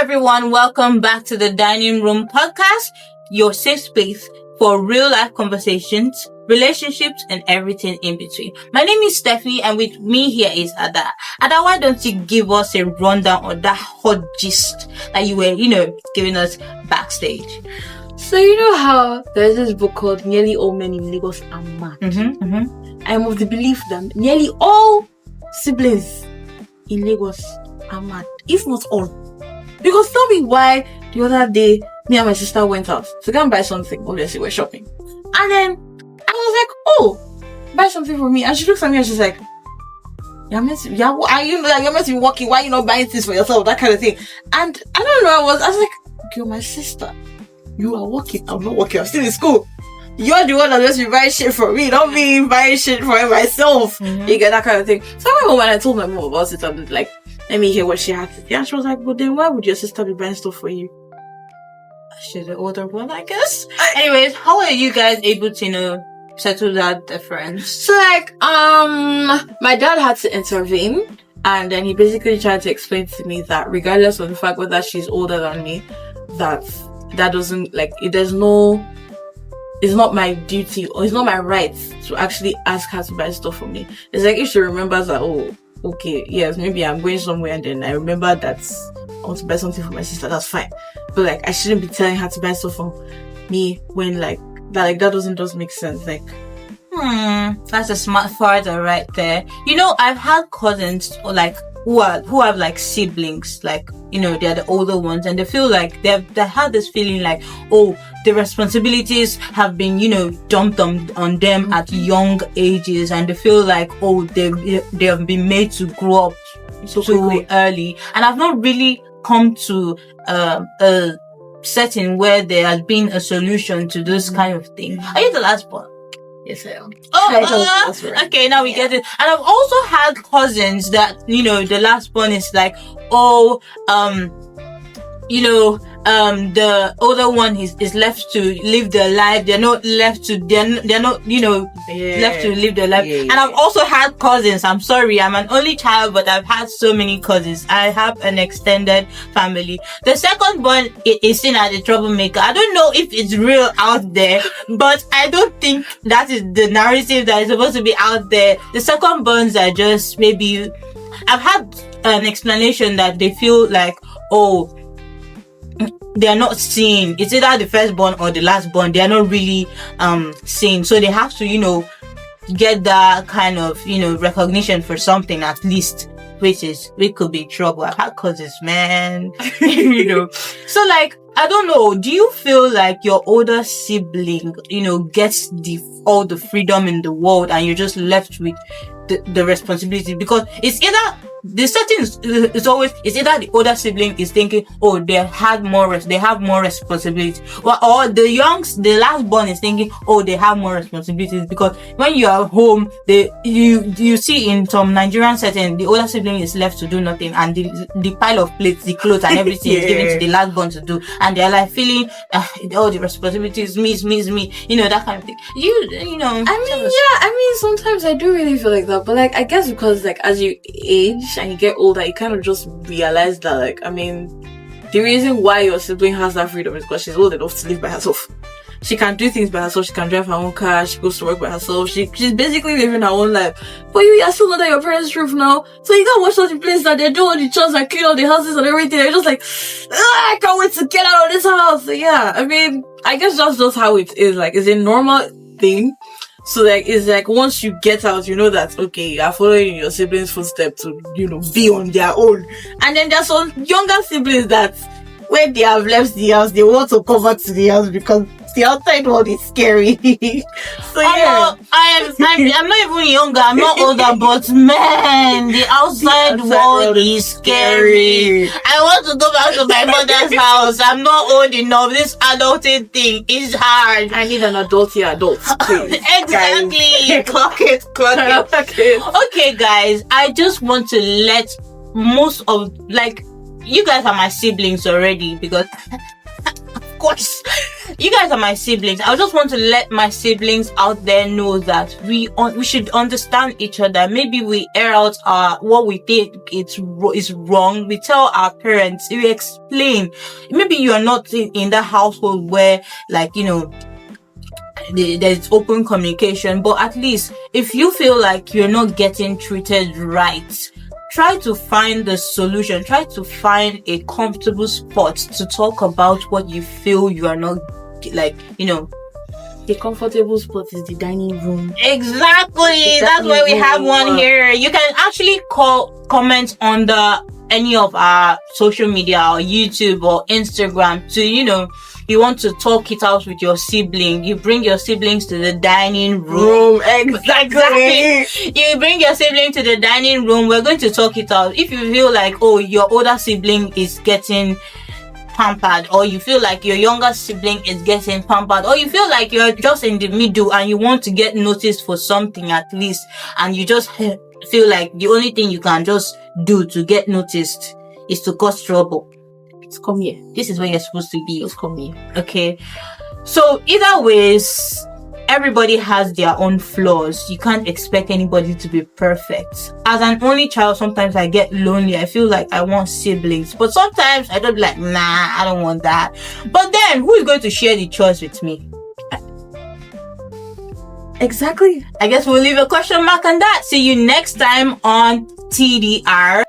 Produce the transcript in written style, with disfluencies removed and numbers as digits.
everyone. Welcome back to the Dining Room Podcast, your safe space for real life conversations, relationships, and everything in between. My name is Stephanie, and with me here is Ada. Ada, why don't you give us a rundown on that hot gist that you were, giving us backstage? So you know how there's this book called Nearly All Men in Lagos Are Mad? I'm of the belief that nearly all siblings in Lagos are mad, if not all. Because tell me why the other day me and my sister went out to go and buy something. Obviously we're shopping, and then I was like, "Oh, buy something for me." And she looks at me and she's like, "You're meant to, you're meant to be working. Why are you not buying things for yourself?" That kind of thing. And I don't know. I was like, "You're my sister. You are working. I'm not working. I'm still in school. You're the one that's supposed to be buying shit for me, not me buying shit for myself." You get that kind of thing. So I went home and I told my mom about it and like, let me hear what she had to say. And she was like, "But then why would your sister be buying stuff for you?" She's the older one, I guess. Anyways, how are you guys able to, settle that difference? So like, my dad had to intervene, and then he basically tried to explain to me that regardless of the fact whether she's older than me, that doesn't, like, it's not my duty or it's not my right to actually ask her to buy stuff for me. It's like if she remembers that, oh, okay, yes, maybe I'm going somewhere and then I remember that I want to buy something for my sister, that's fine. But like, I shouldn't be telling her to buy stuff for me when that doesn't make sense. Like, that's a smart father right there. I've had cousins who have like siblings, like, they're the older ones, and they feel like they have this feeling like, oh, the responsibilities have been, dumped on them at young ages, and they feel like, oh, they have been made to grow up so too early. And I've not really come to a setting where there has been a solution to this kind of thing. Are you the last one? yes, I am. Oh, okay, now we get it. And I've also had cousins that, the last one is like, oh, the older one is left to live their life. They're not left to live their life. Yeah. And I've also had cousins. I'm sorry, I'm an only child, but I've had so many cousins. I have an extended family. The second one is seen as a troublemaker. I don't know if it's real out there, but I don't think that is the narrative that is supposed to be out there. The second ones are just maybe, I've had an explanation that they feel like, oh, they are not seen. It's either the firstborn or the lastborn. They are not really seen. So they have to, get that kind of, recognition for something at least, which could be trouble. I've had cousins, man. So like, I don't know. Do you feel like your older sibling, gets all the freedom in the world and you're just left with the responsibility? Because it's either the settings is always, it's either the older sibling is thinking, oh, they have more responsibility, or the last born is thinking, oh, they have more responsibilities. Because when you are home, you see in some Nigerian setting, the older sibling is left to do nothing, and the pile of plates, the clothes, and everything is given to the last born to do, and they're like feeling all the responsibilities, me, that kind of thing. I mean, sometimes I do really feel like that, but like, I guess because like as you age and you get older, you kind of just realize that, like, I mean, the reason why your sibling has that freedom is because she's old enough to live by herself. She can do things by herself. She can drive her own car. She goes to work by herself. She's basically living her own life. But you are still under your parents' roof now, so you can't watch all the places that they do all the chores and clean all the houses and everything. You're just like, I can't wait to get out of this house. So yeah, I mean, I guess that's just how it is. Like, it's a normal thing. So like, it's like once you get out, you know that, okay, you are following your siblings' footsteps to, be on their own. And then there's some younger siblings that when they have left the house, they want to come back to the house because the outside world is scary. So yeah. I'm not even younger, I'm not older, but man, the outside world is scary. I want to go back to my mother's house. I'm not old enough. This adulting thing is hard. I need an adult adult. Exactly. Clock it. Okay, guys, I just want to let most of, like, you guys are my siblings already, because of course you guys are my siblings. I just want to let my siblings out there know that we should understand each other. Maybe we air out what we think is wrong. We tell our parents. We explain. Maybe you are not in that household where, like, there's open communication, but at least if you feel like you're not getting treated right, try to find the solution. Try to find a comfortable spot to talk about what you feel you are not, The comfortable spot is the dining room. Exactly. That's why we have one here. You can actually comment under any of our social media or YouTube or Instagram to, you want to talk it out with your sibling. You bring your siblings to the dining room. Exactly. You bring your sibling to the dining room. We're going to talk it out. If you feel like, your older sibling is getting pampered, or you feel like your younger sibling is getting pampered, or you feel like you're just in the middle and you want to get noticed for something at least, and you just feel like the only thing you can just do to get noticed is to cause trouble, Just come here. this is where you're supposed to be. Just come here. Okay, so either ways, everybody has their own flaws. You can't expect anybody to be perfect. As an only child, sometimes I get lonely. I feel like I want siblings, but sometimes I don't be like, nah, I don't want that. But then who is going to share the chores with me? Exactly. I guess we'll leave a question mark on that. See you next time on TDR.